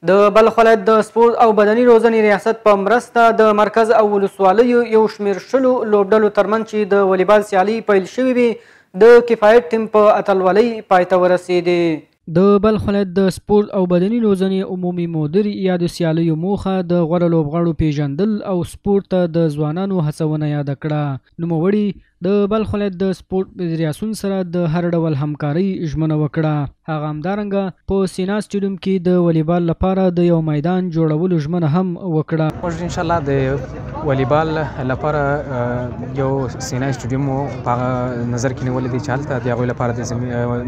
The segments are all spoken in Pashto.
د بلخ ولایت د سپورت او بدني روزنې ریاست په مرسته د مرکز او ولسوالیو یو شمېر شلو لوبډلو ترمنځ چې د والیبال سیالۍ پیل شوې وې د کفایت ټیم په اتلولۍ پای ته ورسېدې. د بلخ ولایت د سپورت او بدني روزنې عمومي مدیر یا د سیالیو موخه د غوره لوبغاړو پیژندل او سپورت ته د ځوانانو هڅونه یاده کړه. نوموړي د بلخ ولایت د سپورت فدراسیون سره د هر ډول همکارۍ ژمنه وکړه. هغه همدارنګه په سینا سټیډیوم کې د والیبال لپاره د یو میدان جوړولو ژمنه هم وکړه. موږ ان شاء الله د والیبال لپاره یو سینا سټیډیوم په نظر کې نیولې دي چې هلته د هغوی لپاره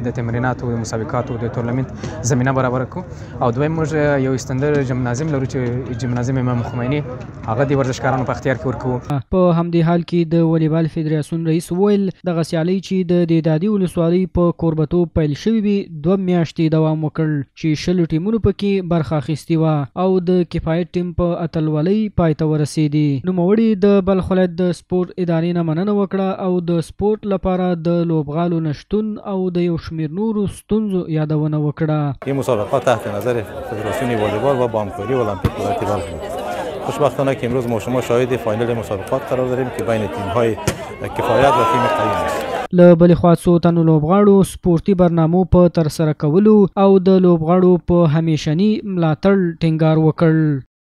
د تمریناتو د مسابقاتو د تورنمنت زمینه برابره کړو. او دویم موږ یو استندر جمنازیم لرو چې جمنازیم امام خمیني هغه د ورزشکارانو په اختیار کې ورکوو. په همدې حال کې د والیبال فدراسیون رئیس وویل دغه سیالۍ چې د دېدادي ولسوالۍ په کوربتوب پیل شوې وي 2 میاشتې دوام وکړ چې 20 ټیمونو پکې برخه اخیستې وه او د کفایت ټیم په اتلولۍ پای ته ورسېدې. نوموړي د بلخ ولایت د سپورت ادارې نه مننه وکړه او د سپورت لپاره د لوبغالو نشتون او د یو شمېر نورو ستونزو یادونه وکړه. این مسابقات تحت نظر فدراسیون والیبال و با همکاری المپیک ولایت بلخ. خوشبختانه که امروز ما شما شاهد فاینال مسابقات قرار داریم که بین تیم‌های کفایت و تیم قیم است. له بلې خوا څو تنو لوبغاړو سپورتي برنامو په ترسره کولو او د لوبغاړو په همیشني ملاتړ ټینګار وکړ.